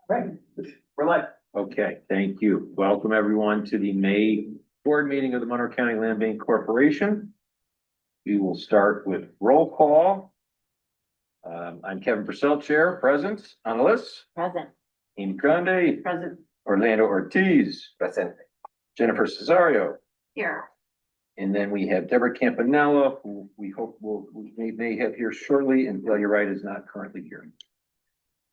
Right, we're live. Okay, thank you. Welcome everyone to the May board meeting of the Monroe County Land Bank Corporation. We will start with roll call. I'm Kevin Purcell, Chair, present. Annalise, Present. Amy Grande, Present. Orlando Ortiz, Present. Jennifer Cesario. Here. And then we have Deborah Campanella, who we hope we may have here shortly, and Delia Wright is not currently here.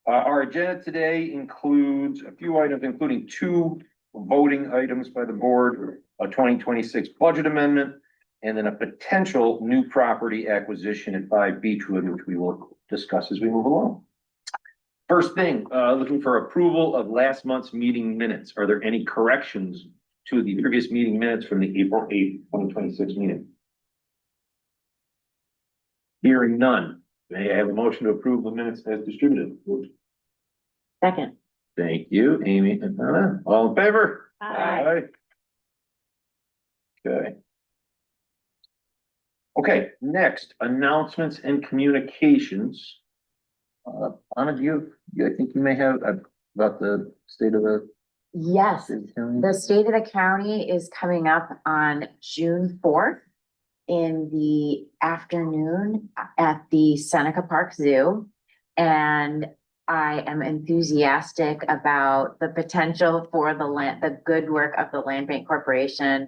Our agenda today includes a few items, including 2 voting items by the board, a 2026 budget amendment, and then a potential new property acquisition at 5 Beechwood, which we will discuss as we move along. First thing, looking for approval of last month's meeting minutes. Are there any corrections to the previous meeting minutes from the April 8th, 2026 meeting? Hearing none. May I have a motion to approve the minutes as distributed? Second. Thank you, Amy and Anna. All in favor? Aye. Okay. Okay, next, announcements and communications. Anna, I think you may have about the state of the Yes, state of the county? the state of the county is coming up on June 4th in the afternoon at the Seneca Park Zoo. And I am enthusiastic about the potential for the good work of the Land Bank Corporation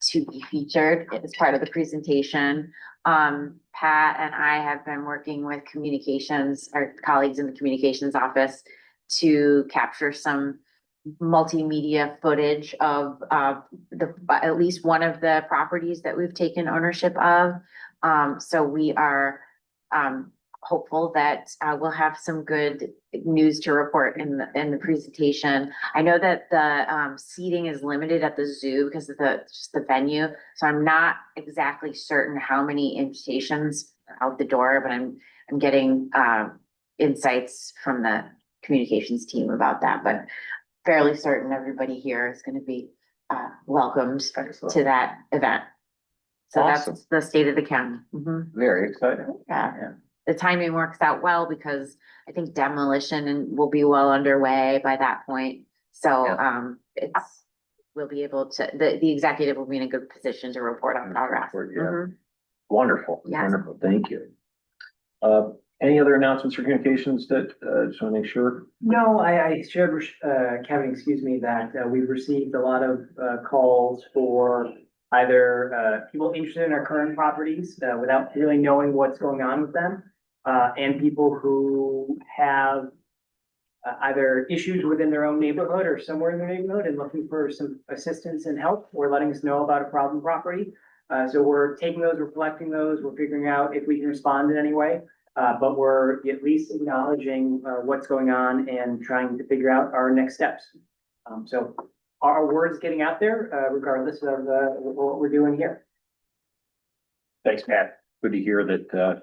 to be featured as part of the presentation. Pat and I have been working with communications, our colleagues in the communications office, to capture some multimedia footage of at least one of the properties that we've taken ownership of. So we are hopeful that we'll have some good news to report in the presentation. I know that the seating is limited at the zoo because of just the venue, so I'm not exactly certain how many invitations are out the door, but I'm getting insights from the communications team about that, but fairly certain everybody here is going to be welcomed to that event. So Awesome. that's the state of the county. Mhm. Very exciting. Yeah. The timing works out well because I think demolition will be well underway by that point. So we'll be able to, the executive will be in a good position to report on progress. Yeah. Mhm. Wonderful, Yes. wonderful, thank you. Any other announcements or communications that, just want to make sure? No, I shared with Kevin, excuse me, that we've received a lot of calls for either people interested in our current properties without really knowing what's going on with them, and people who have either issues within their own neighborhood or somewhere in their neighborhood and looking for some assistance and help or letting us know about a problem property. So we're taking those, we're collecting those, we're figuring out if we can respond in any way. But we're at least acknowledging what's going on and trying to figure out our next steps. So our word's getting out there, regardless of what we're doing here. Thanks, Pat. Good to hear that,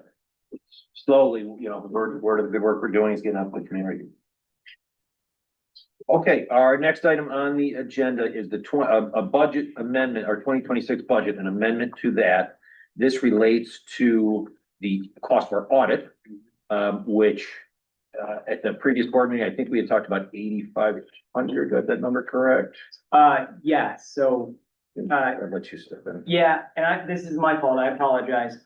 slowly, the word of the good work we're doing is getting out to the community. Okay, our next item on the agenda is a budget amendment, our 2026 budget, an amendment to that. This relates to the cost of our audit, which at the previous board meeting, I think we had talked about 8,500. Got that number correct? Yeah, so I'll let you step in. yeah, and this is my fault, I apologize.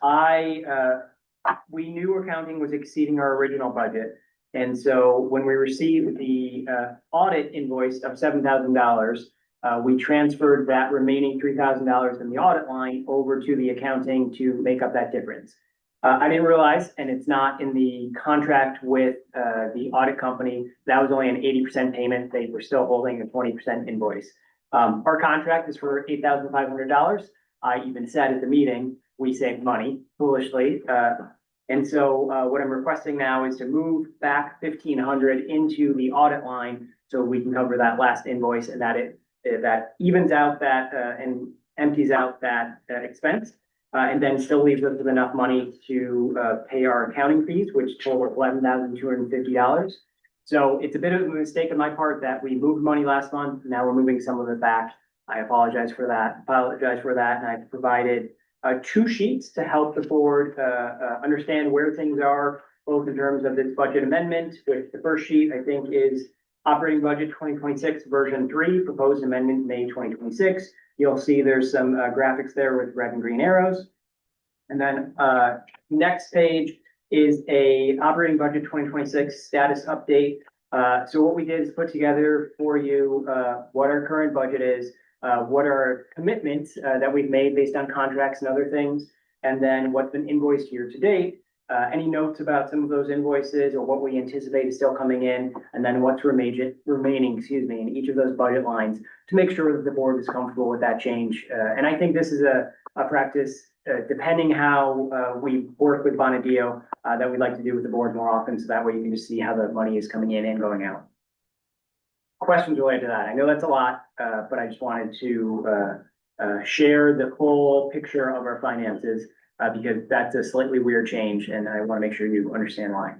We knew accounting was exceeding our original budget. And so when we received the audit invoice of $7,000, we transferred that remaining $3,000 in the audit line over to the accounting to make up that difference. I didn't realize, and it's not in the contract with the audit company, that was only an 80% payment. They were still holding a 20% invoice. Our contract is for $8,500. I even said at the meeting, we saved money foolishly. And so what I'm requesting now is to move back $1,500 into the audit line so we can cover that last invoice and that evens out that and empties out that expense. And then still leaves us with enough money to pay our accounting fees, which total $11,250. So it's a bit of a mistake on my part that we moved money last month. Now we're moving some of it back. I apologize for that. And I've provided 2 sheets to help the board understand where things are both in terms of this budget amendment, which the first sheet, I think, is operating budget 2026 version 3, proposed amendment May 2026. You'll see there's some graphics there with red and green arrows. And then next page is a operating budget 2026 status update. So what we did is put together for you what our current budget is, what are commitments that we've made based on contracts and other things, and then what's been invoiced year to date. Any notes about some of those invoices or what we anticipate is still coming in, and then what's remaining, in each of those budget lines to make sure that the board is comfortable with that change. And I think this is a practice, depending how we work with Bonadio, that we'd like to do with the board more often, so that way you can just see how the money is coming in and going out. Questions related to that? I know that's a lot, but I just wanted to share the full picture of our finances, because that's a slightly weird change, and I want to make sure you understand why.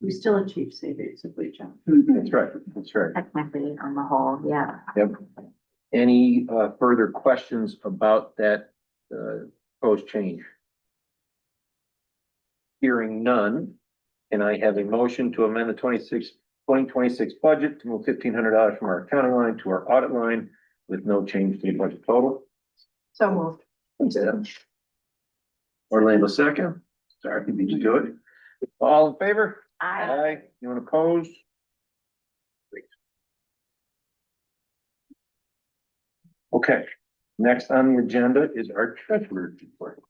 We still achieve savings if we jump. That's right, that's right. Technically, on the whole, yeah. Yep. Any further questions about that proposed change? Hearing none, can I have a motion to amend the 2026 budget to move $1,500 from our accounting line to our audit line with no change to the budget total? So moved. Orlando second. Sorry, you beat you to it. All in favor? I, Anyone opposed? Great. Okay, next on the agenda is our treasurer's report.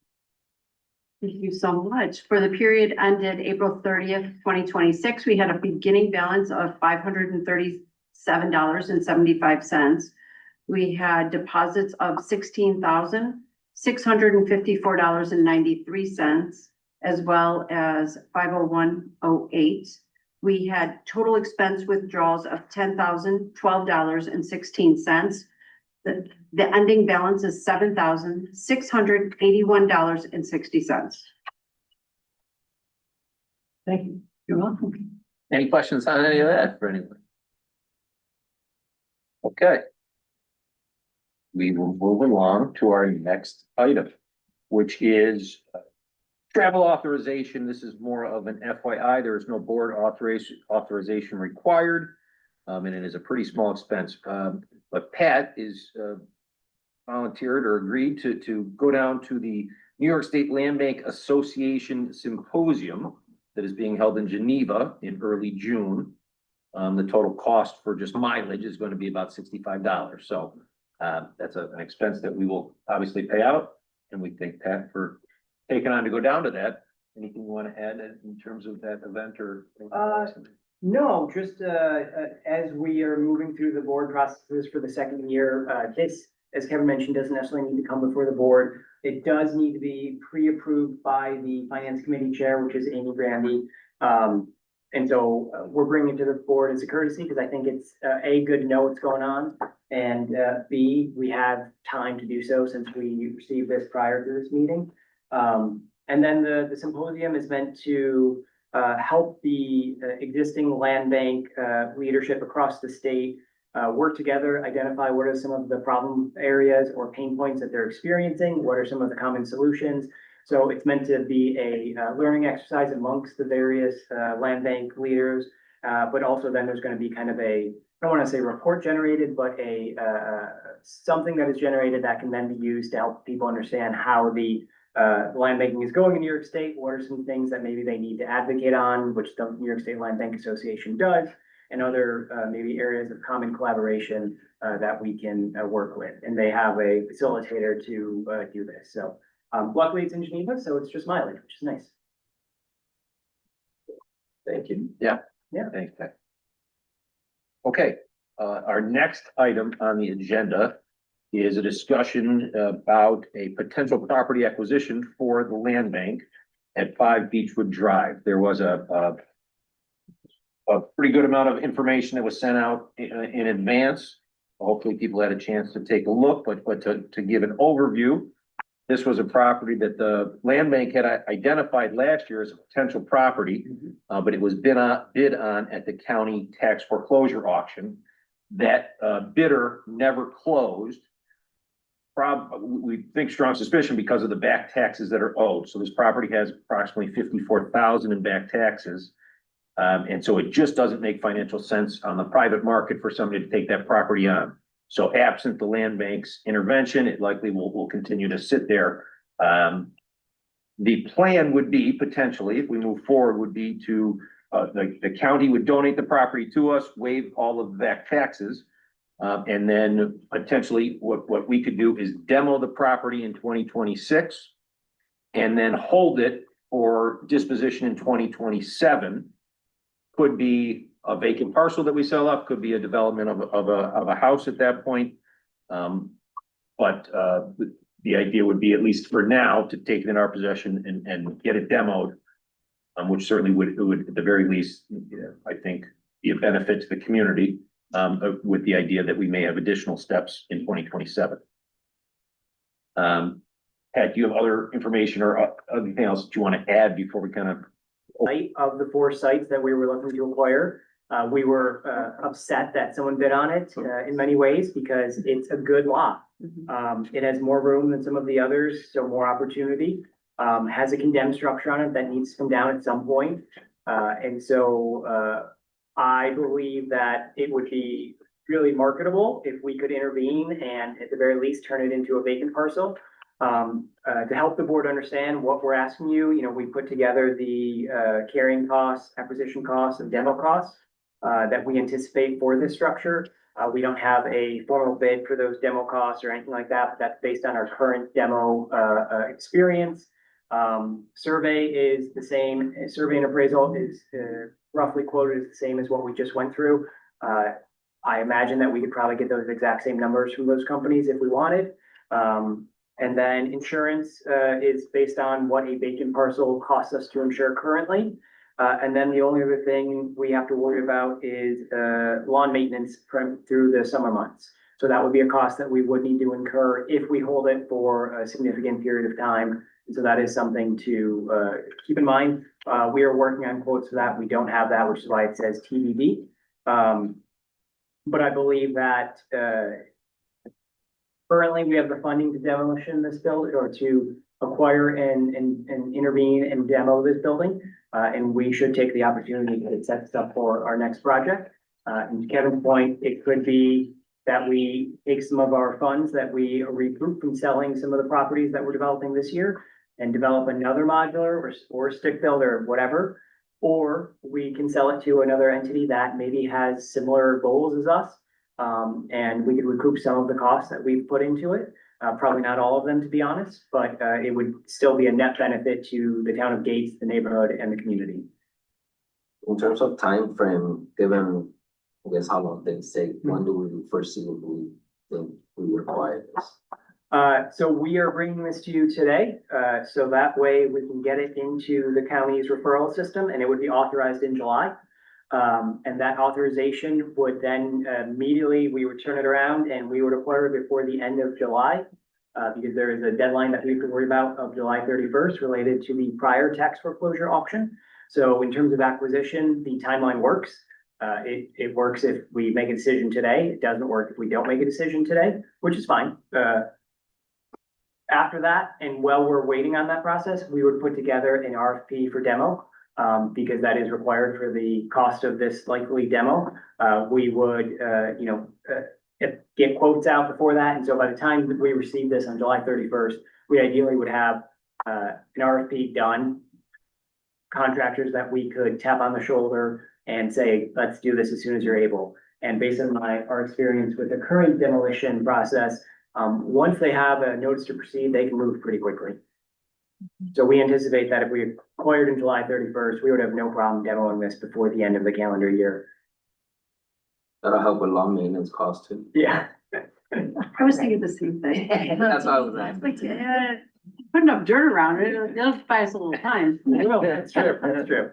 Thank you so much. For the period ended April 30th, 2026, we had a beginning balance of $537.75. We had deposits of $16,654.93, as well as 50108. We had total expense withdrawals of $10,012.16. The ending balance is $7,681.60. Thank you. You're welcome. Any questions on any of that for anyone? Okay. We will move along to our next item, which is travel authorization. This is more of an FYI. There is no board authorization required. And it is a pretty small expense. But Pat is volunteered or agreed to go down to the New York State Land Bank Association Symposium that is being held in Geneva in early June. The total cost for just mileage is going to be about $65. So that's an expense that we will obviously pay out. And we thank Pat for taking on to go down to that. Anything you want to add in terms of that event or? No, just as we are moving through the board processes for the second year, this, as Kevin mentioned, doesn't necessarily need to come before the board. It does need to be pre-approved by the finance committee chair, which is Amy Grandy. And so we're bringing it to the board as a courtesy because I think it's A, good to know what's going on, and B, we have time to do so since we received this prior to this meeting. And then the symposium is meant to help the existing land bank leadership across the state work together, identify what are some of the problem areas or pain points that they're experiencing, what are some of the common solutions. So it's meant to be a learning exercise amongst the various land bank leaders, but also then there's going to be kind of a, I don't want to say report generated, but a something that is generated that can then be used to help people understand how the land banking is going in New York State. What are some things that maybe they need to advocate on, which the New York State Land Bank Association does, and other maybe areas of common collaboration that we can work with. And they have a facilitator to do this. So luckily it's in Geneva, so it's just mileage, which is nice. Thank you. Yeah. Thanks, Pat. Okay, our next item on the agenda is a discussion about a potential property acquisition for the land bank at 5 Beechwood Drive. There was a pretty good amount of information that was sent out in advance. Hopefully people had a chance to take a look, but to give an overview, this was a property that the land bank had identified last year as a potential property, but it was bid on at the county tax foreclosure auction. That bidder never closed. we think strong suspicion because of the back taxes that are owed. So this property has approximately 54,000 in back taxes. And so it just doesn't make financial sense on the private market for somebody to take that property on. So absent the land bank's intervention, it likely will continue to sit there. The plan would be potentially, if we move forward, would be to, the county would donate the property to us, waive all of the back taxes. And then potentially what we could do is demo the property in 2026 and then hold it for disposition in 2027. Could be a vacant parcel that we sell off, could be a development of a house at that point. But the idea would be, at least for now, to take it in our possession and get it demoed. Which certainly would at the very least, I think, be a benefit to the community, with the idea that we may have additional steps in 2027. Pat, do you have other information or anything else that you want to add before we kind of? Site of the 4 sites that we were looking to acquire, we were upset that someone bid on it in many ways because it's a good lot. It has more room than some of the others, so more opportunity. Has a condemned structure on it that needs to come down at some point. And so I believe that it would be really marketable if we could intervene and at the very least turn it into a vacant parcel. To help the board understand what we're asking you, we put together the carrying costs, acquisition costs, and demo costs that we anticipate for this structure. We don't have a formal bid for those demo costs or anything like that, but that's based on our current demo experience. Survey is the same. Survey and appraisal is roughly quoted as the same as what we just went through. I imagine that we could probably get those exact same numbers from those companies if we wanted. And then insurance is based on what a vacant parcel costs us to insure currently. And then the only other thing we have to worry about is lawn maintenance through the summer months. So that would be a cost that we would need to incur if we hold it for a significant period of time. And so that is something to keep in mind. We are working on quotes for that. We don't have that, which is why it says TBD. But I believe that currently we have the funding to demolition this building or to acquire and intervene and demo this building. And we should take the opportunity to set this up for our next project. And to Kevin's point, it could be that we take some of our funds that we recoup from selling some of the properties that we're developing this year and develop another modular or stick build or whatever. Or we can sell it to another entity that maybe has similar goals as us. And we could recoup some of the costs that we've put into it. Probably not all of them, to be honest, but it would still be a net benefit to the town of Gates, the neighborhood, and the community. In terms of time frame, given, I guess, how long things take, when do we foreseeably think we require this? So we are bringing this to you today, so that way we can get it into the county's referral system, and it would be authorized in July. And that authorization would then immediately, we would turn it around and we would acquire it before the end of July. Because there is a deadline that we could worry about of July 31st related to the prior tax foreclosure auction. So in terms of acquisition, the timeline works. It works if we make a decision today. It doesn't work if we don't make a decision today, which is fine. After that, and while we're waiting on that process, we would put together an RFP for demo. Because that is required for the cost of this likely demo. We would, get quotes out before that. And so by the time that we receive this on July 31st, we ideally would have an RFP done. Contractors that we could tap on the shoulder and say, let's do this as soon as you're able. And based on our experience with the current demolition process, once they have a notice to proceed, they can move pretty quickly. So we anticipate that if we acquired in July 31st, we would have no problem demoing this before the end of the calendar year. That'll help with lawn maintenance costs too. Yeah. I was thinking the same thing. That's what I was asking. Like, put enough dirt around it, it'll buy us a little time. That's true, that's true.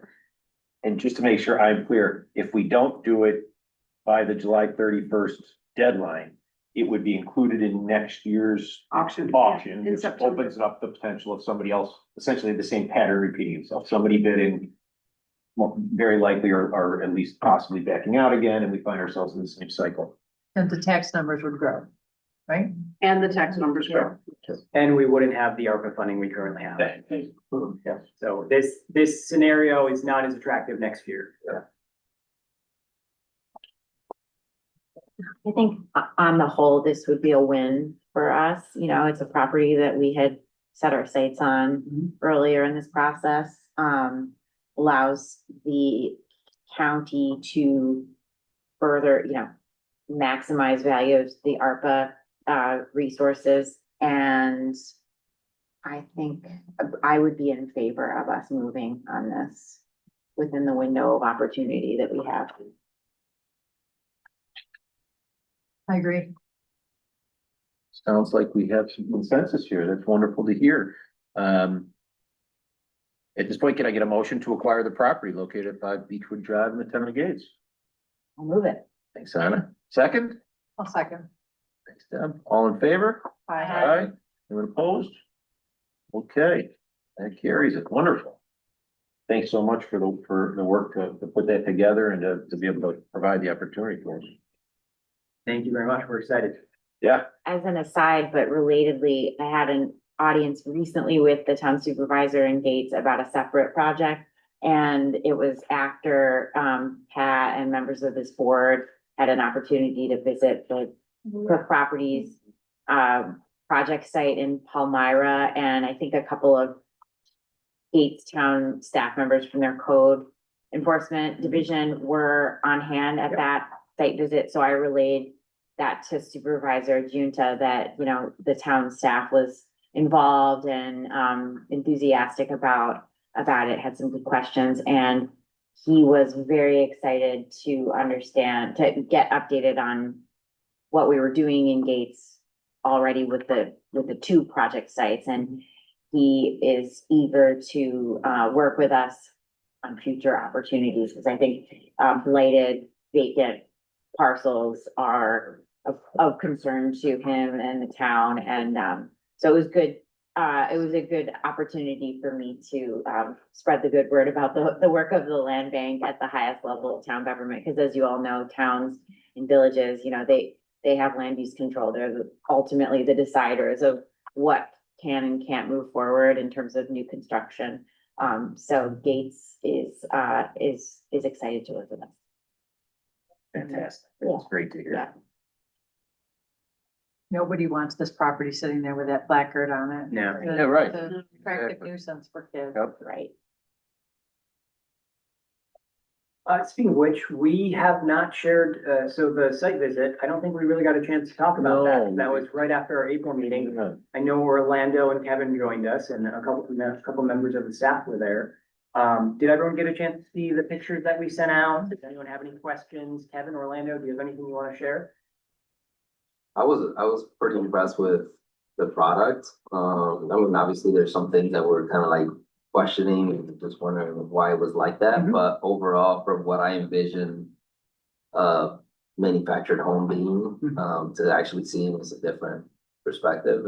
And just to make sure I'm clear, if we don't do it by the July 31st deadline, it would be included in next year's Auction. auction, In which September. opens up the potential of somebody else, essentially the same pattern repeating itself, somebody bidding very likely or at least possibly backing out again, and we find ourselves in the same cycle. And the tax numbers would grow. right? And the tax numbers, correct? And we wouldn't have the ARPA funding we currently have. Yeah. So this scenario is not as attractive next year. I think on the whole, this would be a win for us. You know, it's a property that we had set our sights on earlier in this process. Allows the county to further, you know, maximize value of the ARPA resources. And I think I would be in favor of us moving on this within the window of opportunity that we have. I agree. Sounds like we have some consensus here. That's wonderful to hear. At this point, can I get a motion to acquire the property located at 5 Beechwood Drive in the town of Gates? I'll move it. Thanks, Anna. Second? I'll second. Thanks, Deb. All in favor? Aye. Anyone opposed? Okay, that carries it. Wonderful. Thanks so much for the work to put that together and to be able to provide the opportunity for us. Thank you very much. We're excited. Yeah, As an aside, but relatedly, I had an audience recently with the town supervisor in Gates about a separate project. And it was after Pat and members of this board had an opportunity to visit the properties project site in Palmyra. And I think a couple of Gates town staff members from their code enforcement division were on hand at that site visit. So I relayed that to Supervisor Junta that, you know, the town staff was involved and enthusiastic about it, had some good questions, and he was very excited to understand, to get updated on what we were doing in Gates already with the two project sites, and he is eager to work with us on future opportunities, because I think blighted vacant parcels are of concern to him and the town, and so it was good. It was a good opportunity for me to spread the good word about the work of the land bank at the highest level of town government, because as you all know, towns and villages, you know, they have land use control. They're ultimately the deciders of what can and can't move forward in terms of new construction. So Gates is excited to work with us. fantastic. Yeah. It's great to hear. Yeah. Nobody wants this property sitting there with that placard on it. No. Yeah, right. The traffic Exactly. nuisance for kids. Yep. Right. Speaking of which, we have not shared, so the site visit, I don't think we really got a chance to talk about No. that. That was right after our April meeting. Yeah. I know Orlando and Kevin joined us and a couple members of the staff were there. Did everyone get a chance to see the pictures that we sent out? Does anyone have any questions? Kevin, Orlando, do you have anything you want to share? I was pretty impressed with the product. I mean, obviously, there's some things that were kind of like questioning and just wondering why it was like that, Mhm. but overall, from what I envisioned, manufactured home being, to actually seeing it as a different perspective,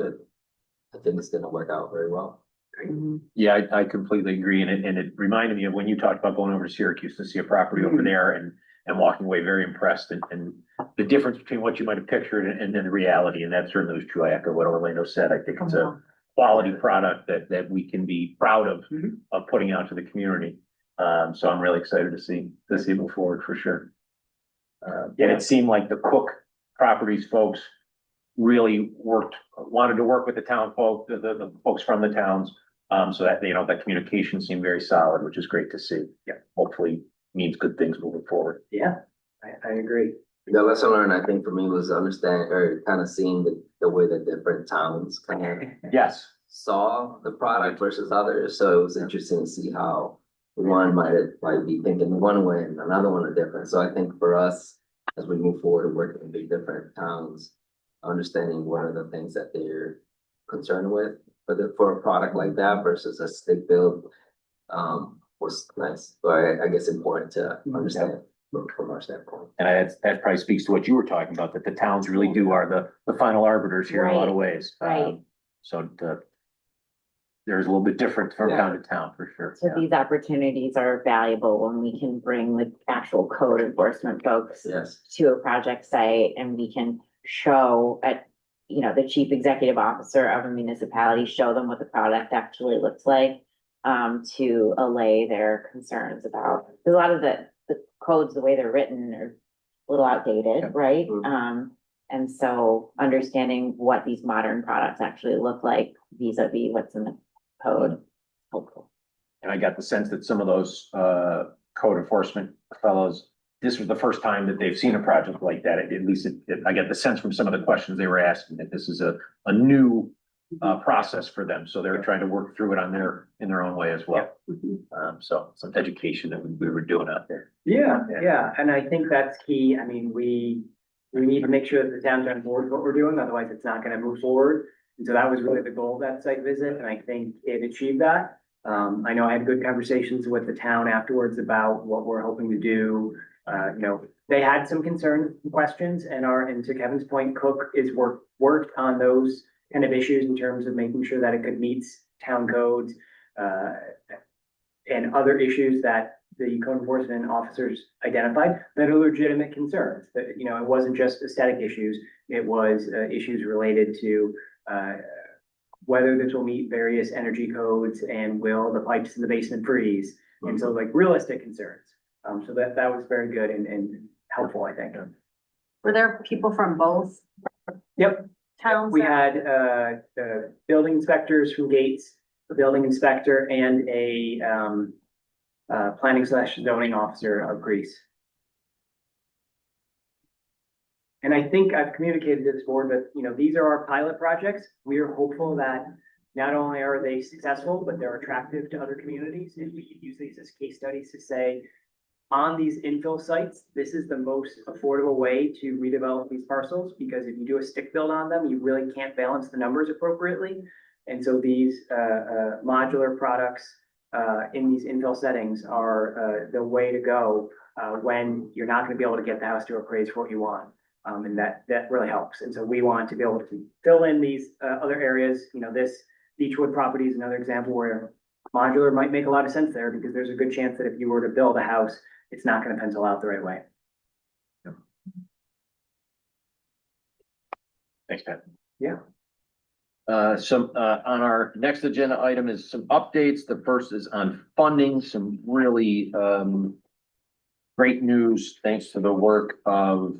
I think it's gonna work out very well. Yeah, I completely agree, and it reminded me of when you talked about going over to Syracuse to see a property over there and walking away very impressed, and the difference between what you might have pictured and then the reality, and that certainly was true. I echo what Orlando said. I think it's a quality product that we can be proud of putting out to the community. So I'm really excited to see it move forward for sure. And it seemed like the Cook Properties folks really wanted to work with the town folk, the folks from the towns. So that, you know, that communication seemed very solid, which is great to see. Yeah, hopefully means good things moving forward. Yeah, I agree. The lesson learned, I think, for me was understand or kind of seeing the way that different towns kind of Yes, saw the product versus others. So it was interesting to see how one might be thinking one way and another one are different. So I think for us, as we move forward and working in big different towns, understanding what are the things that they're concerned with for a product like that versus a stick build was nice. But I guess important to understand from our standpoint. and that probably speaks to what you were talking about, that the towns really are the final arbiters here in a lot of ways. Right. So there's a little bit different from town to town for sure. So these opportunities are valuable when we can bring the actual code enforcement folks Yes. to a project site, and we can show you know, the chief executive officer of a municipality, show them what the product actually looks like. To allay their concerns about, because a lot of the codes, the way they're written are a little outdated, right? Mhm. And so understanding what these modern products actually look like vis-a-vis what's in the code, helpful. And I got the sense that some of those, code enforcement fellows, this was the first time that they've seen a project like that. At least I get the sense from some of the questions they were asking that this is a new, process for them. So they're trying to work through it in their own way as well. So some education that we were doing out there. Yeah, yeah, and I think that's key. I mean, we need to make sure that the town's on board with what we're doing, otherwise it's not gonna move forward. And so that was really the goal of that site visit, and I think it achieved that. I know I had good conversations with the town afterwards about what we're hoping to do. You know, they had some concerns, and questions, and to Kevin's point, Cook is worked on those kind of issues in terms of making sure that it could meet town codes, and other issues that the code enforcement officers identified that are legitimate concerns. That, you know, it wasn't just aesthetic issues, it was issues related to whether this will meet various energy codes and will the pipes in the basement freeze. And so like realistic concerns. So that was very good and helpful, I think. Were there people from both Yep, towns? we had building inspectors from Gates, a building inspector and a planning / zoning officer of Greece. And I think I've communicated to this board that, you know, these are our pilot projects. We are hopeful that not only are they successful, but they're attractive to other communities. And we could use these as case studies to say, on these infill sites, this is the most affordable way to redevelop these parcels, because if you do a stick build on them, you really can't balance the numbers appropriately. And so these modular products in these infill settings are the way to go when you're not gonna be able to get the house to appraise for what you want. And that really helps. And so we want to be able to fill in these other areas. You know, this Beechwood property is another example where modular might make a lot of sense there, because there's a good chance that if you were to build a house, it's not gonna pencil out the right way. Thanks, Pat. Yeah. On our next agenda item is some updates. The first is on funding, some really, great news, thanks to the work of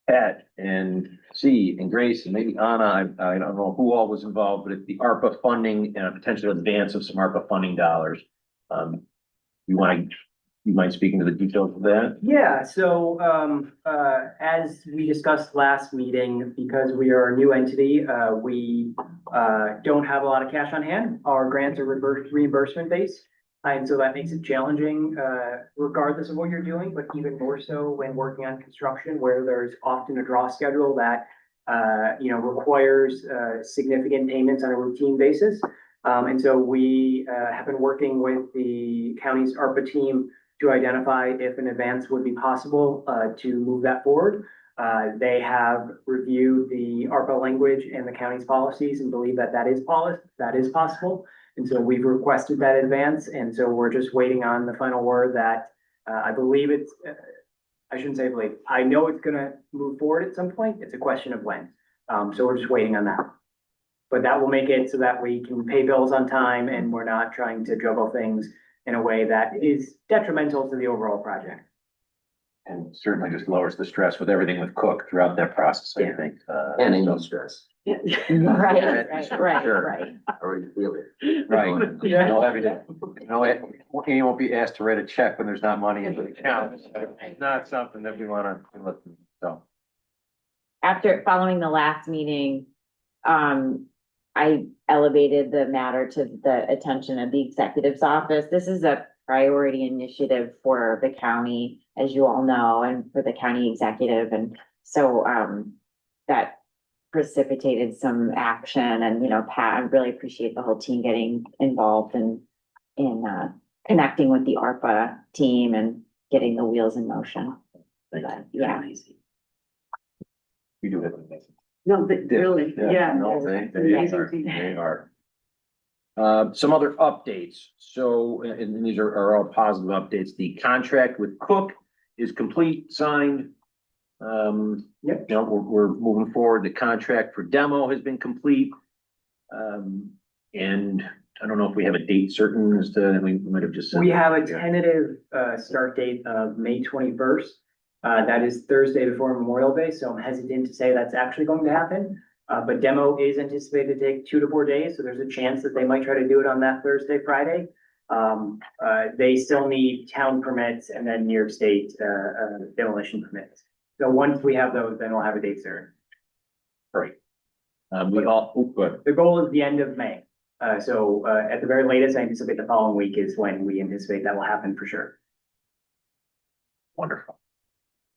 Pat and C and Grace and maybe Anna. I don't know who all was involved, but it's the ARPA funding and a potential advance of some ARPA funding dollars. You mind speaking to the details of that? Yeah, so as we discussed last meeting, because we are a new entity, we don't have a lot of cash on hand. Our grants are reimbursement based. And so that makes it challenging, regardless of what you're doing, but even more so when working on construction, where there's often a draw schedule that you know, requires significant payments on a routine basis. And so we have been working with the county's ARPA team to identify if an advance would be possible to move that forward. They have reviewed the ARPA language and the county's policies and believe that that is possible. And so we've requested that advance, and so we're just waiting on the final word that I believe it's, I shouldn't say believe, I know it's gonna move forward at some point. It's a question of when. So we're just waiting on that. But that will make it so that we can pay bills on time and we're not trying to juggle things in a way that is detrimental to the overall project. And certainly just lowers the stress with everything with Cook throughout that process, I Yeah. think. And any stress, Right, Sure. right. I already feel it. Right. Yeah. No having to, you won't be asked to write a check when there's not money in the account. It's not something that we wanna, so. Following the last meeting, I elevated the matter to the attention of the executive's office. This is a priority initiative for the county, as you all know, and for the county executive. And so, that precipitated some action. And, you know, Pat, I really appreciate the whole team getting involved in connecting with the ARPA team and getting the wheels in motion. But, yeah. We do have. No, really, yeah. No, they Amazing are, team. they are. Some other updates. So, and these are all positive updates. The contract with Cook is complete, signed. Yep. You know, we're moving forward. The contract for demo has been complete. And I don't know if we have a date certain as to, we might have just said. We have a Yeah. tentative start date of May 21st. That is Thursday before Memorial Day, so I'm hesitant to say that's actually going to happen. But demo is anticipated to take 2 to 4 days, so there's a chance that they might try to do it on that Thursday, Friday. They still need town permits and then New York State demolition permits. So once we have those, then we'll have a date certain. Right. Good. The goal is the end of May. So at the very latest, I anticipate the following week is when we anticipate that will happen for sure. Wonderful.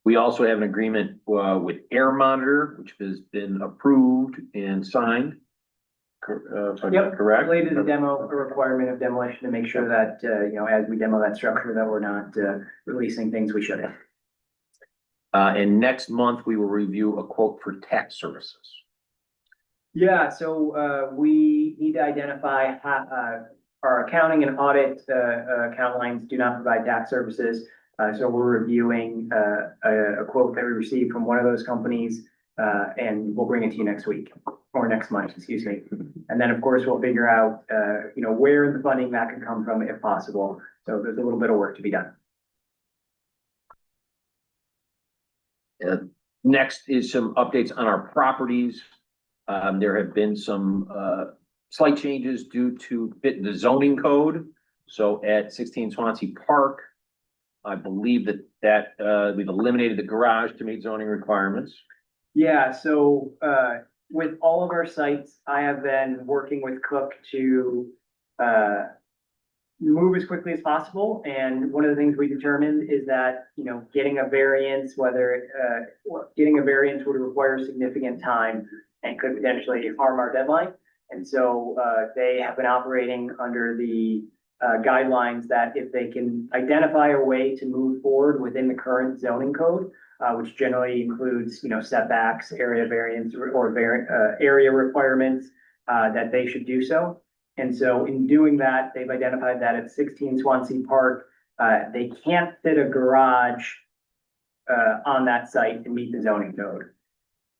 We also have an agreement with Air Monitor, which has been approved and signed. If I'm Yep, correct? related to demo, a requirement of demolition to make sure that, you know, as we demo that structure, that we're not releasing things we shouldn't. And next month, we will review a quote for tax services. Yeah, so we need to identify our accounting and audit account lines do not provide tax services. So we're reviewing a quote that we received from one of those companies, and we'll bring it to you next week or next month, excuse me. And then, of course, we'll figure out, you know, where in the funding that can come from if possible. So there's a little bit of work to be done. Next is some updates on our properties. There have been some slight changes due to fit the zoning code. So at 16 Swansea Park, I believe that we've eliminated the garage to meet zoning requirements. Yeah, so with all of our sites, I have been working with Cook to move as quickly as possible. And one of the things we determined is that, you know, getting a variance, getting a variance would require significant time and could potentially harm our deadline. And so they have been operating under the guidelines that if they can identify a way to move forward within the current zoning code, which generally includes, you know, setbacks, area variance or area requirements, that they should do so. And so in doing that, they've identified that at 16 Swansea Park, they can't fit a garage on that site to meet the zoning code.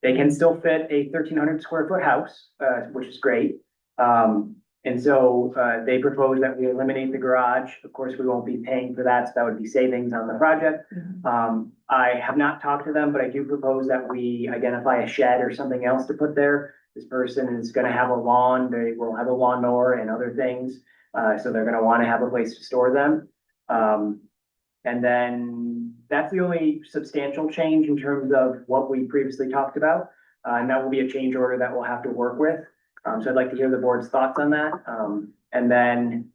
They can still fit a 1,300 square foot house, which is great. And so they propose that we eliminate the garage. Of course, we won't be paying for that, so that would be savings on the project. I have not talked to them, but I do propose that we identify a shed or something else to put there. This person is gonna have a lawn, they will have a lawnmower and other things, so they're gonna wanna have a place to store them. And then that's the only substantial change in terms of what we previously talked about. And that will be a change order that we'll have to work with. So I'd like to hear the board's thoughts on that. And then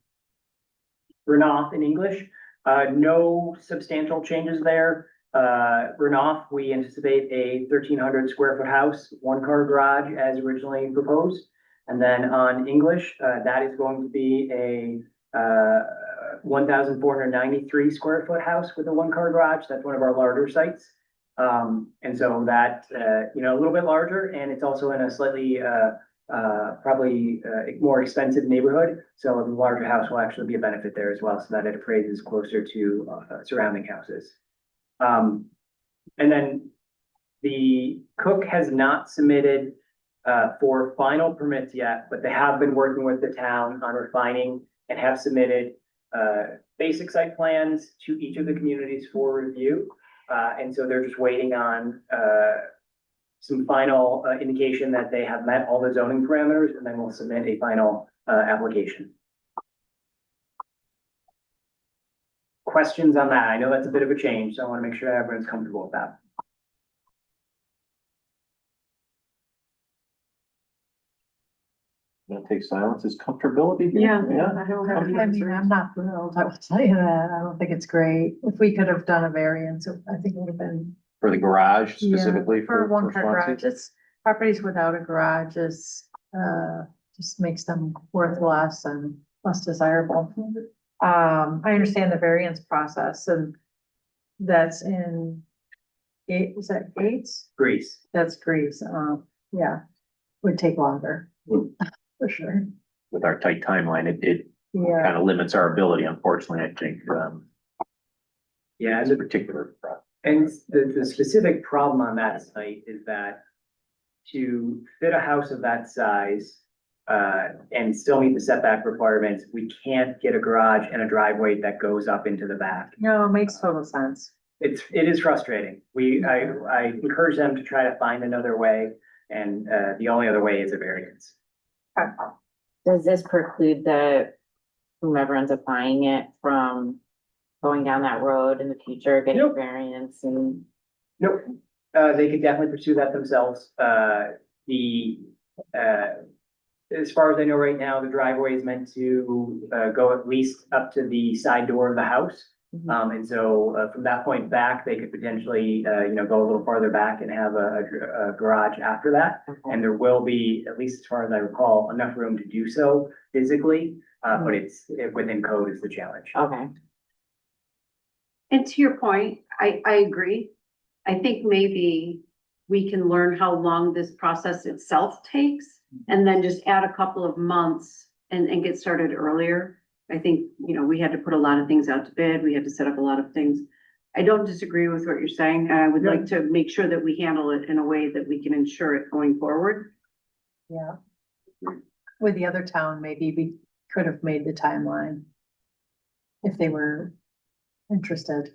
Renoff in English, no substantial changes there. Renoff, we anticipate a 1,300 square foot house, 1-car garage as originally proposed. And then on English, that is going to be a 1,493 square foot house with a 1-car garage. That's one of our larger sites. And so that, you know, a little bit larger, and it's also in a slightly, probably more expensive neighborhood. So a larger house will actually be a benefit there as well, so that it appraises closer to surrounding houses. And then the Cook has not submitted for final permits yet, but they have been working with the town on refining and have submitted basic site plans to each of the communities for review. And so they're just waiting on some final indication that they have met all the zoning parameters, and then we'll submit a final application. Questions on that? I know that's a bit of a change, so I want to make sure everyone's comfortable with that. Gonna take silence as comfortability. Yeah. Yeah. I don't have any I mean, I'm answers. not thrilled, I will tell you that. I don't think it's great. If we could have done a variance, I think it would have been. For the garage Yeah, specifically For a for one-car Swansea? garage, it's properties without a garage is, just makes them worth less and less desirable. I understand the variance process and that's in, is that Gates? Greece. That's Greece, yeah, would take longer, for sure, With our tight timeline, it yeah. kind of limits our ability, unfortunately, I think, Yeah, as a particular. And the specific problem on that site is that to fit a house of that size, and still meet the setback requirements, we can't get a garage and a driveway that goes up into the back. No, it makes total sense. It is frustrating. I encourage them to try to find another way, and, the only other way is a variance. Does this preclude whomever ends up buying it from going down that road in the future, getting Nope. variance and? Nope, they could definitely pursue that themselves. As far as I know right now, the driveway is meant to, go at least up to the side door of the house. And so, from that point back, they could potentially, go a little farther back and have a garage after that. And there will be, at least as far as I recall, enough room to do so physically, but within code is the challenge. Okay, And to your point, I agree. I think maybe we can learn how long this process itself takes and then just add a couple of months and get started earlier. I think, we had to put a lot of things out to bid. We had to set up a lot of things. I don't disagree with what you're saying. I would like to make sure that we handle it in a way that we can ensure it going forward. Yeah. With the other town, maybe we could have made the timeline. If they were interested.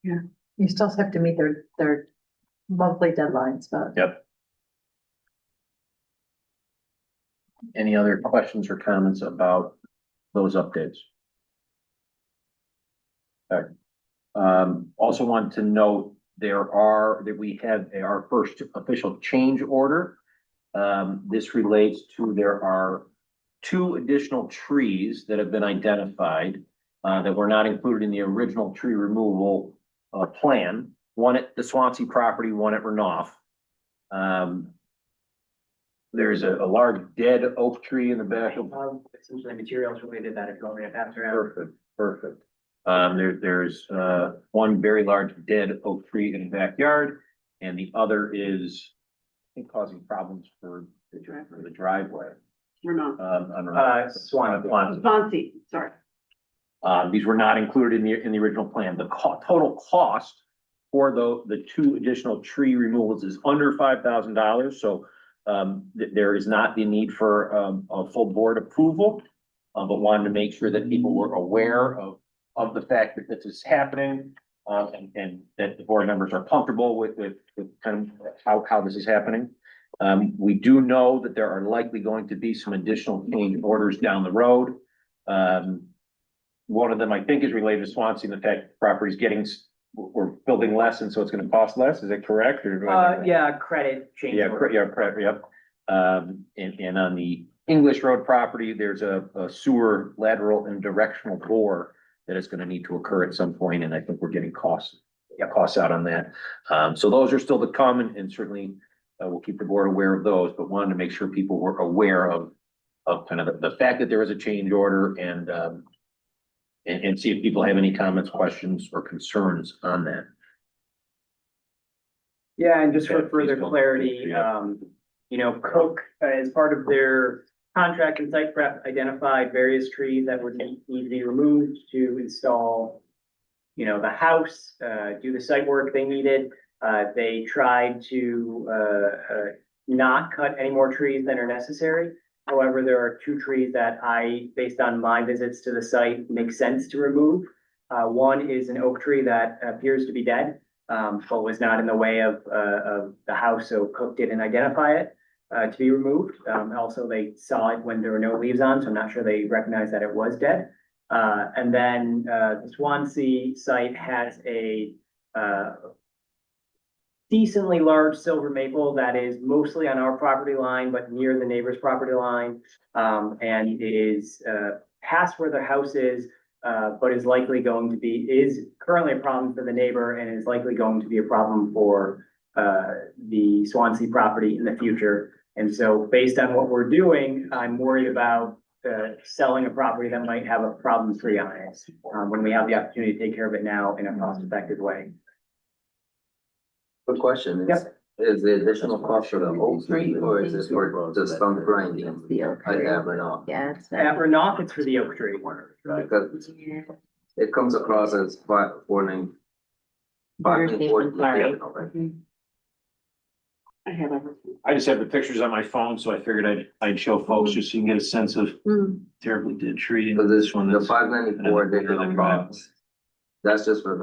Yeah. You still have to meet their monthly deadlines, but. Yep. Any other questions or comments about those updates? Okay. Also want to note that we have our first official change order. This relates to there are 2 additional trees that have been identified that were not included in the original tree removal plan. One at the Swansea property, one at Renoff. There's a large dead oak tree in the back of. Essentially materials related that if you want me to pass around. Perfect. There's one very large dead oak tree in the backyard, and the other is, I think, causing problems for the driveway. We're not. Swansea. Swansea, sorry. These were not included in the original plan. The total cost for the 2 additional tree removals is under $5,000, so there is not the need for a full board approval, but wanted to make sure that people were aware of the fact that this is happening, and that the board members are comfortable with kind of how this is happening. We do know that there are likely going to be some additional change orders down the road. One of them, I think, is related to Swansea, and the fact the property's we're building less, and so it's gonna cost less. Is that correct? Or Yeah, credit change. order. Yep. And on the English Road property, there's a sewer lateral and directional bore that is gonna need to occur at some point, and I think we're getting costs out on that. So those are still to come, and certainly we'll keep the board aware of those, but wanted to make sure people were aware of kind of the fact that there is a change order, and see if people have any comments, questions, or concerns on that. Yeah, and just Okay, for further please go. clarity, Yeah. Coke, as part of their contract and site prep, identified various trees that would need to be removed to install, the house, do the site work they needed. They tried to, not cut any more trees than are necessary. However, there are 2 trees that based on my visits to the site, make sense to remove. One is an oak tree that appears to be dead, but was not in the way of the house, so Cook didn't identify it to be removed. Also, they saw it when there were no leaves on, so I'm not sure they recognized that it was dead. And then the Swansea site has a decently large silver maple that is mostly on our property line, but near the neighbor's property line. And it is past where the house is, but is currently a problem for the neighbor and is likely going to be a problem for the Swansea property in the future. And so based on what we're doing, I'm worried about selling a property that might have a problem-free on it, when we have the opportunity to take care of it now in a cost-effective way. Good question. Yep. Is the additional cost for the oak tree or is this for the stump grinding? I have or not, Yeah, it's. At Renoff, it's for the oak tree. because it comes across as 490. Better safe than sorry. I have everything. I just have the pictures on my phone, so I figured I'd show folks just so you can get a sense of terribly dead tree. So this one the that's- 594 digital box, that's just for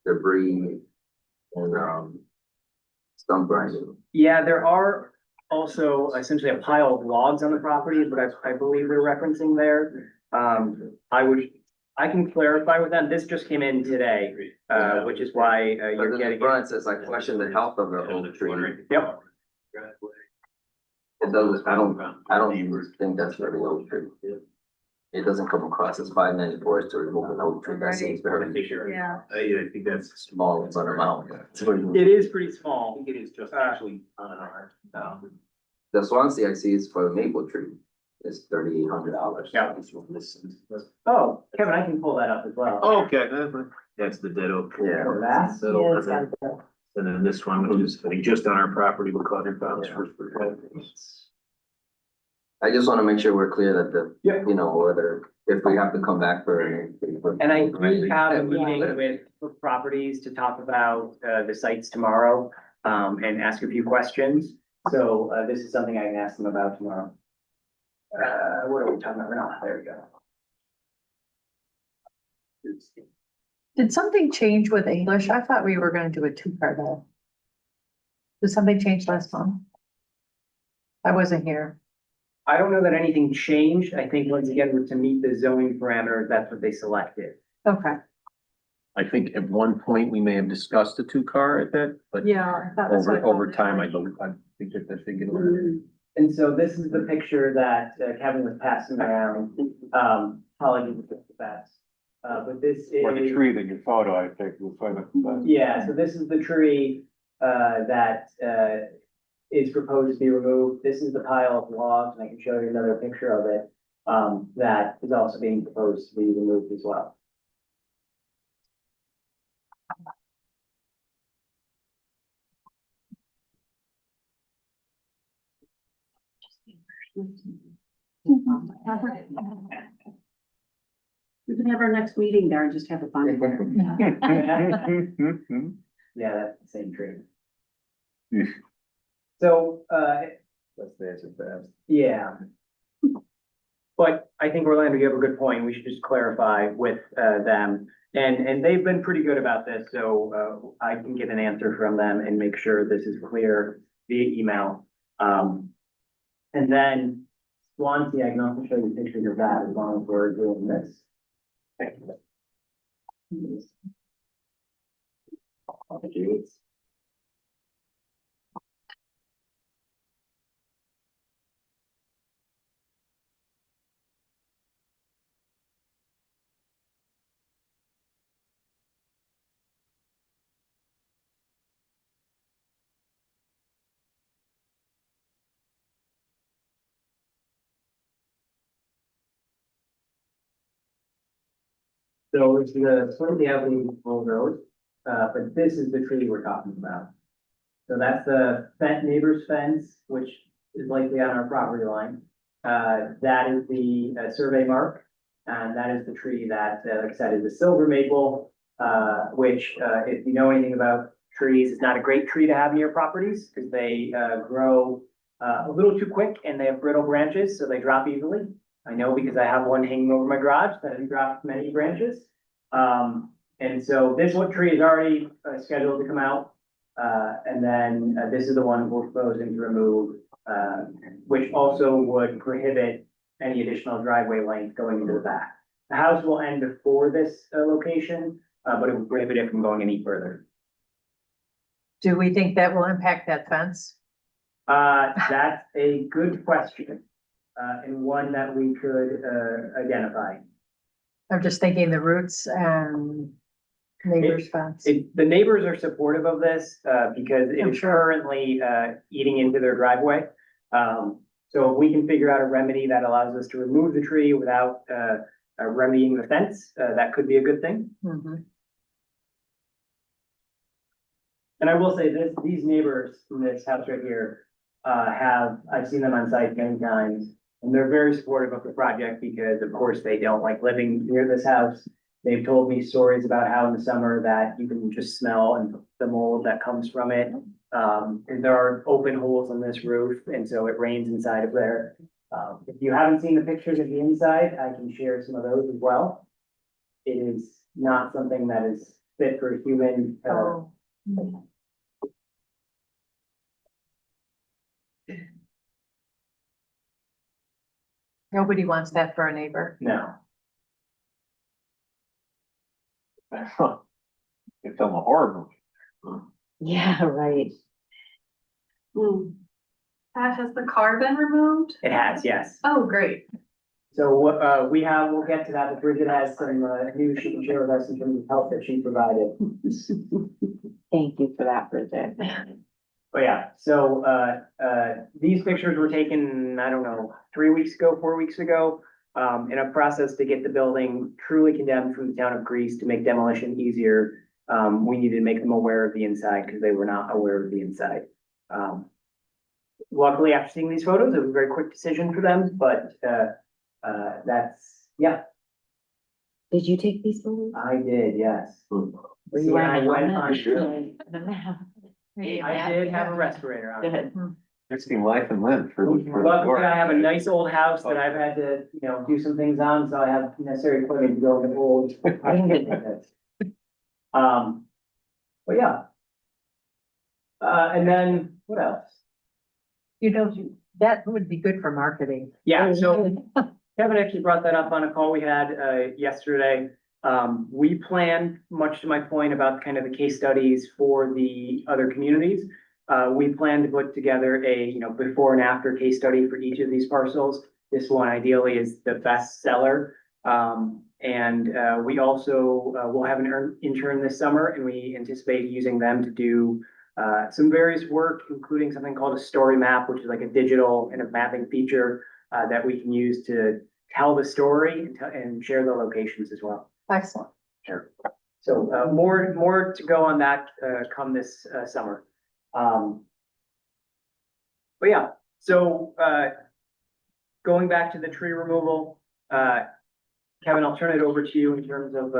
the debris and, stump grinding. Yeah, there are also essentially a pile of logs on the property, but I believe they're referencing there. I can clarify with them. This just came in today, which is why, But you're then getting. the front says like question the health of the oak tree. Yep. It doesn't, I don't even think that's for the oak tree. It doesn't come across as 594 is to remove an oak tree. That seems very Yeah. I think that's. small and amount. It is pretty small. it is just actually on our. The Swansea I see is for the maple tree. It's $3,800. Yeah. Oh, Kevin, I can pull that up as well. Okay, that's the dead oak. Yeah. For that? And then this one, which is, I think, just on our property, we'll call it pounds for. I just wanna make sure we're clear that the, Yeah. you know, whether, if we have to come back for. And I do have a meeting with properties to talk about, the sites tomorrow, and ask a few questions. So, this is something I can ask them about tomorrow. What are we talking about now? There we go. Did something change with English? I thought we were gonna do a two-part though. Did something change last month? I wasn't here. I don't know that anything changed. I think once again, to meet the zoning parameters, that's what they selected. Okay, I think at one point we may have discussed a two-car at that, but yeah. I thought that's what I over thought. time, I think that they're thinking. And so this is the picture that Kevin was passing around. Apologies if it's fast. But this is. Or the tree that your photo I picked was Yeah, so this is the tree, that, is proposed to be removed. This is the pile of logs, and I can show you another picture of it, that is also being proposed to be removed as well. We can have our next meeting there and just have a fun. Yeah, that's the same tree. Yeah. So, That's the answer fast. yeah. But I think Orlando, you have a good point. We should just clarify with, them. And they've been pretty good about this, so, I can get an answer from them and make sure this is clear via email. And then Swansea, I can also show you pictures of that as long as we're doing this. Apologies. So it's the Swansea Avenue Old Road, but this is the tree we're talking about. So that's the neighbor's fence, which is likely on our property line. That is the survey mark, and that is the tree that, like I said, is a silver maple, which, if you know anything about trees, it's not a great tree to have near properties because they grow a little too quick and they have brittle branches, so they drop easily. I know because I have one hanging over my garage that has dropped many branches. And so this one tree is already scheduled to come out. And then this is the one we're proposing to remove, which also would prohibit any additional driveway length going into the back. The house will end before this location, but it would prohibit it from going any further. Do we think that will impact that fence? That's a good question, and one that we could identify. I'm just thinking the roots and neighbor's fence. The neighbors are supportive of this, because it I'm is sure. currently, eating into their driveway. So if we can figure out a remedy that allows us to remove the tree without, remedying the fence, that could be a good thing. Mhm. And I will say this, these neighbors in this house right here, I've seen them on site many times. And they're very supportive of the project because of course they don't like living near this house. They've told me stories about how in the summer that you can just smell and the mold that comes from it. And there are open holes in this roof, and so it rains inside of there. If you haven't seen the pictures of the inside, I can share some of those as well. It is not something that is fit for a human, Oh. Nobody wants that for a neighbor. no. You film a horror movie. Yeah, right. Hmm. Has the car been removed? It has, yes. Oh, great. So what, we'll get to that, but Bridget has some, news she can share with us in terms of help that she provided. Thank you for that, Bridget. But yeah, so, these pictures were taken, I don't know, 3 weeks ago, 4 weeks ago. In a process to get the building truly condemned from the town of Greece to make demolition easier. We needed to make them aware of the inside because they were not aware of the inside. Luckily, after seeing these photos, it was a very quick decision for them, but, that's, yeah, Did you take these photos? I did, yes. Were See, you I wearing a went helmet? I did have a respirator on. Good. Risking life and limb for the. Luckily, I have a nice old house that I've had to, do some things on, so I have necessary equipment to go in the old. But yeah. And then, what else? That would be good for marketing. Yeah, so Kevin actually brought that up on a call we had, yesterday. We planned, much to my point about kind of the case studies for the other communities. We plan to put together a, before and after case study for each of these parcels. This one ideally is the best seller. And we also will have an intern this summer, and we anticipate using them to do some various work, including something called a story map, which is like a digital kind of mapping feature that we can use to tell the story and share the locations as well. Excellent. Sure. So more to go on that come this summer. But yeah, so going back to the tree removal, Kevin, I'll turn it over to you in terms of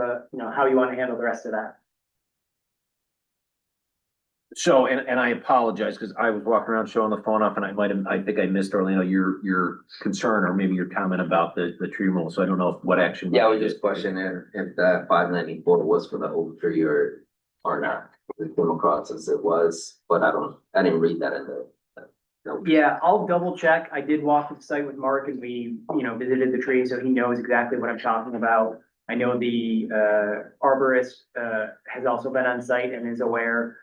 how you want to handle the rest of that. So, and I apologize, because I was walking around showing the phone off, and I think I missed, Orlando, your concern or maybe your comment about the tree removal, so I don't know what action. Yeah, I was just questioning if that 594 was for the oak tree or not. We came across as it was, but I didn't read that in the. No. Yeah, I'll double check. I did walk the site with Mark and we, visited the tree, so he knows exactly what I'm talking about. I know the arborist has also been on site and is aware.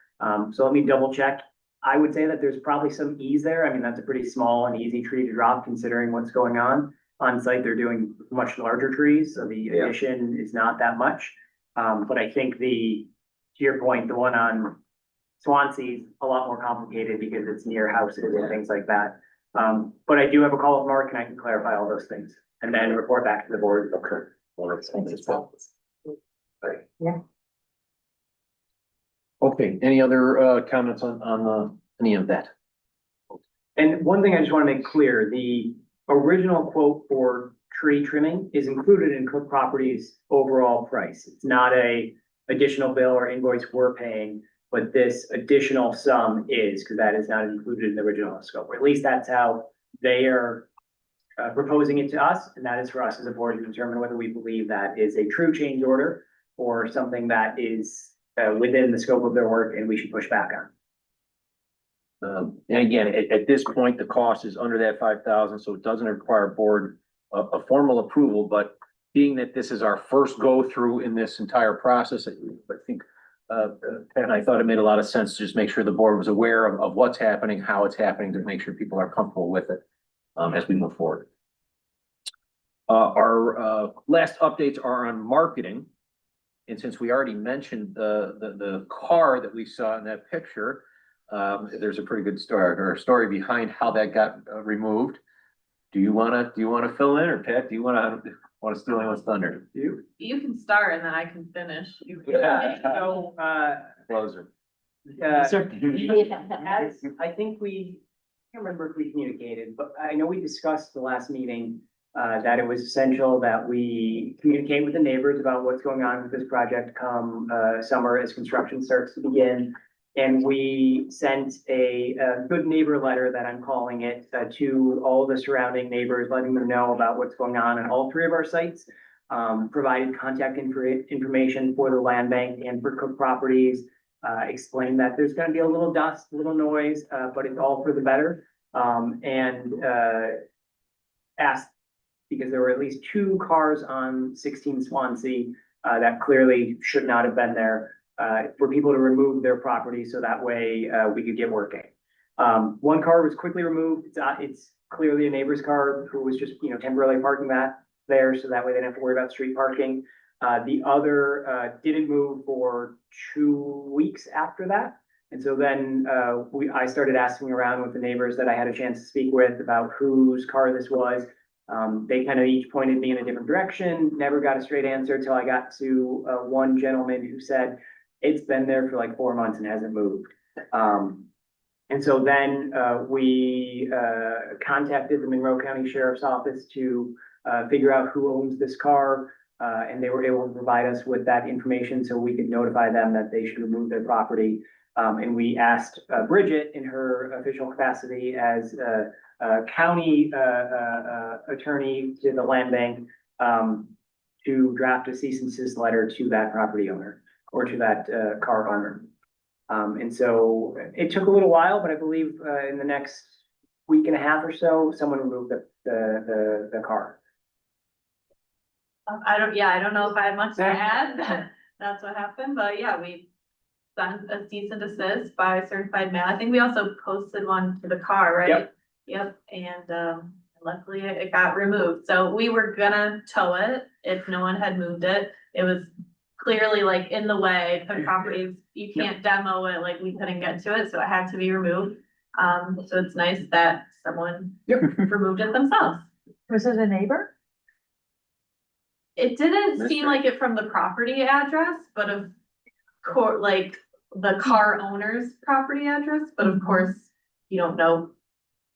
So let me double check. I would say that there's probably some ease there. I mean, that's a pretty small and easy tree to drop considering what's going on. On site, they're doing much larger trees, so the addition is not that much. But I think to your point, the one on Swansea's a lot more complicated because it's near houses and things like that. But I do have a call with Mark and I can clarify all those things and then report back to the board. Yeah. Okay, any other comments on any of that? And one thing I just want to make clear, the original quote for tree trimming is included in Cook Properties' overall price. It's not a additional bill or invoice we're paying, but this additional sum is, because that is not included in the original scope, or at least that's how they are proposing it to us, and that is for us as a board to determine whether we believe that is a true change order or something that is within the scope of their work and we should push back on. And again, at this point, the cost is under that 5,000, so it doesn't require board a formal approval, but being that this is our first go through in this entire process, I think, and I thought it made a lot of sense to just make sure the board was aware of what's happening, how it's happening, to make sure people are comfortable with it, as we move forward. Our last updates are on marketing. And since we already mentioned the car that we saw in that picture, there's a pretty good story behind how that got removed. Do you wanna fill in, or Pat, do you wanna steal anyone's thunder? You can start and then I can finish. Yeah. So, Closer. as I think I can't remember if we communicated, but I know we discussed the last meeting, that it was essential that we communicate with the neighbors about what's going on with this project come, summer as construction starts to begin. And we sent a good neighbor letter that I'm calling it, to all the surrounding neighbors, letting them know about what's going on all three of our sites. Provided contact information for the land bank and for Cook Properties. Explained that there's gonna be a little dust, a little noise, but it's all for the better. Asked, because there were at least two cars on 16 Swansea, that clearly should not have been there, for people to remove their property, so that way, we could get working. One car was quickly removed. It's clearly a neighbor's car who was just, temporarily parking that there, so that way they didn't have to worry about street parking. The other, didn't move for 2 weeks after that. And so then, I started asking around with the neighbors that I had a chance to speak with about whose car this was. They kind of each pointed me in a different direction, never got a straight answer till I got to, one gentleman who said, it's been there for like 4 months and hasn't moved. And so then, we, contacted the Monroe County Sheriff's Office to, figure out who owns this car. And they were able to provide us with that information so we could notify them that they should remove their property. And we asked, Bridget in her official capacity as a county, attorney to the land bank, to draft a cease and desist letter to that property owner or to that, car owner. And so it took a little while, but I believe, in the next week and a half or so, someone removed the car. I don't know if I have much to add. That's what happened, but yeah, we sent a cease and desist by certified mail. I think we also posted one to the car, right? Yep, and luckily it got removed. So we were gonna tow it if no one had moved it. It was clearly like in the way, the properties, you can't demo it, like we couldn't get to it, so it had to be removed. So it's nice that someone removed it themselves. Was it a neighbor? It didn't seem like it from the property address, but of course, like the car owner's property address, but of course, you don't know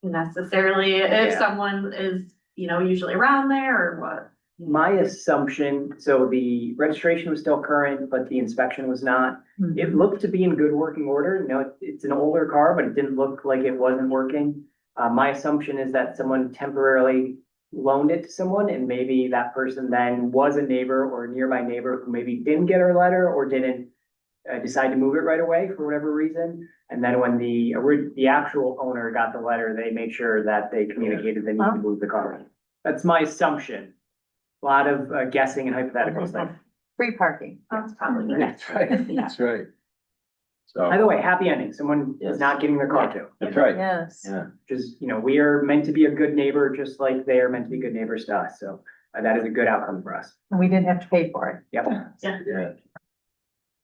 necessarily if Yeah. someone is, usually around there or what. My assumption, so the registration was still current, but the inspection was not. It looked to be in good working order. It's an older car, but it didn't look like it wasn't working. My assumption is that someone temporarily loaned it to someone and maybe that person then was a neighbor or a nearby neighbor who maybe didn't get our letter or didn't decide to move it right away for whatever reason. And then when the actual owner got the letter, they made sure that they communicated they need to move the car. That's my assumption. A lot of guessing and hypotheticals there. Free parking. That's probably good. That's right, that's right. So, By the way, happy ending. Someone is Yes. not getting their car too. that's right, Yes. yeah. Just, we are meant to be a good neighbor, just like they are meant to be good neighbors to us. So that is a good outcome for us. And we didn't have to pay for it. Yep. Yeah.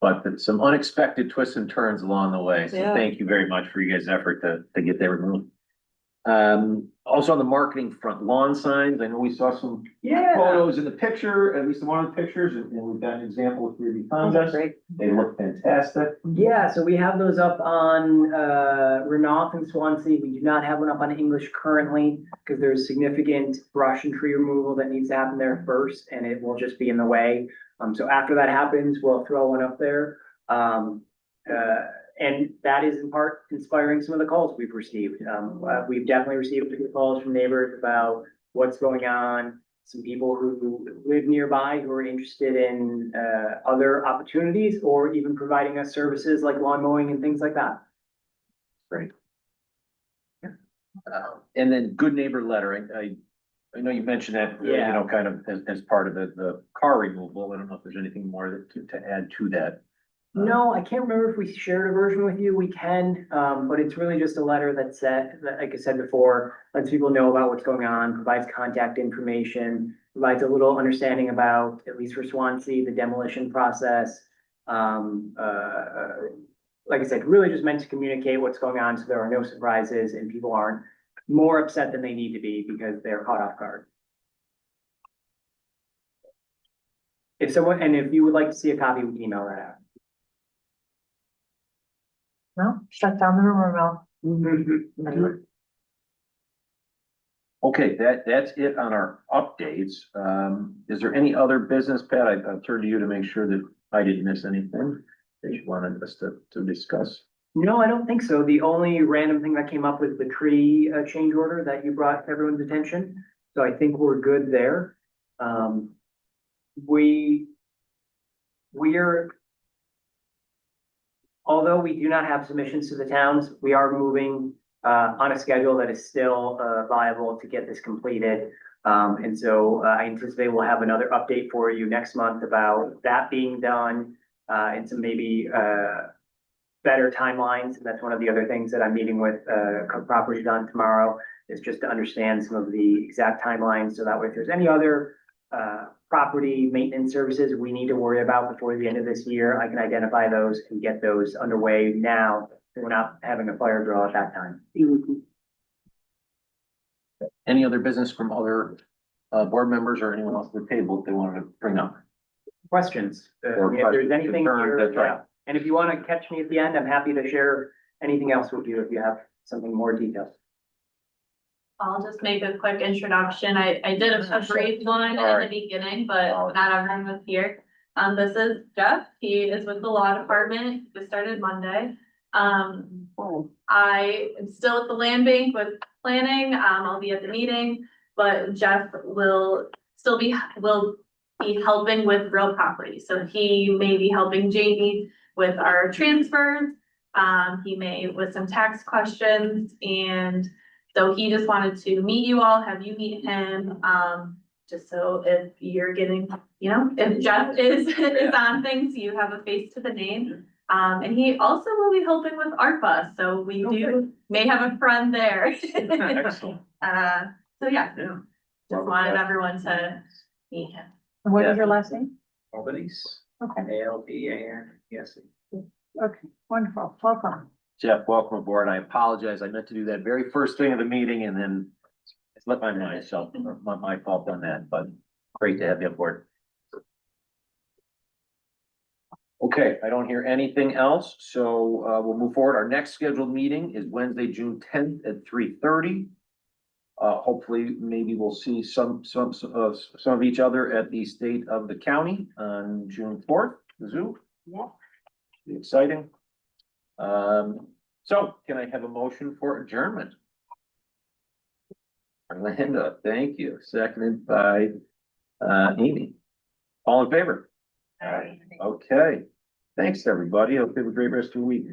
But some unexpected twists and turns along the way, so Yeah. thank you very much for you guys' effort to get that removed. Also on the marketing front, lawn signs, I know we saw some Yeah. photos in the picture, at least in one of the pictures, and we've got an example with 3D contests. Great. They look fantastic. Yeah, so we have those up on, Renault and Swansea. We do not have one up on English currently because there's significant brush and tree removal that needs to happen there first, and it will just be in the way. So after that happens, we'll throw one up there. And that is in part inspiring some of the calls we've received. We've definitely received a few calls from neighbors about what's going on. Some people who live nearby who are interested in, other opportunities or even providing us services like lawn mowing and things like that. Great. And then good neighbor lettering, I know you mentioned that, Yeah. kind of as part of the car removal. I don't know if there's anything more to add to that. No, I can't remember if we shared a version with you. We can, but it's really just a letter that said, like I said before, lets people know about what's going on, provides contact information, provides a little understanding about, at least for Swansea, the demolition process. Like I said, really just meant to communicate what's going on so there are no surprises and people aren't more upset than they need to be because they're caught off guard. If you would like to see a copy, we can email that out. No, shut down the rumor mill. Okay, that's it on our updates. Is there any other business, Pat? I'll turn to you to make sure that I didn't miss anything that you wanted us to discuss. No, I don't think so. The only random thing that came up was the tree change order that you brought to everyone's attention. So I think we're good there. We're, although we do not have submissions to the towns, we are moving on a schedule that is still viable to get this completed. And so I anticipate we'll have another update for you next month about that being done and some maybe better timelines. And that's one of the other things that I'm meeting with Properties on tomorrow, is just to understand some of the exact timelines. So that way, if there's any other property maintenance services we need to worry about before the end of this year, I can identify those and get those underway now, so we're not having a fire drill at that time. Any other business from other board members or anyone else at the table that they wanted to bring up? Questions? Or If there's questions, anything concerns, here, that's right. yeah. And if you want to catch me at the end, I'm happy to share anything else with you if you have something more detailed. I'll just make a quick introduction. I did a brief one in the Alright. beginning, but not everyone was here. This is Jeff. He is with the law department. He started Monday. I am still at the land bank with planning. I'll be at the meeting, but Jeff will be helping with real property. So he may be helping Jamie with our transfers. He may with some tax questions, and so he just wanted to meet you all, have you meet him, just so if you're getting, if Jeff is on things, you have a face to the name. And he also will be helping with ARPA, so we may have a friend there. Excellent. So yeah, just wanted everyone to meet him. And what is your last name? Albany's, Okay, ALBAN, yes. okay, wonderful, welcome. Jeff, welcome aboard. I apologize. I meant to do that very first thing of the meeting and then it slipped my mind, so my fault on that, but great to have you aboard. Okay, I don't hear anything else, so we'll move forward. Our next scheduled meeting is Wednesday, June 10th at 3:30. Hopefully, maybe we'll see some of each other at the State of the County on June 4th, the zoo. Yeah. Be exciting. So can I have a motion for adjournment? Linda, thank you. Seconded by Amy. All in favor? Okay. Thanks, everybody. Hope you have a great rest of your week.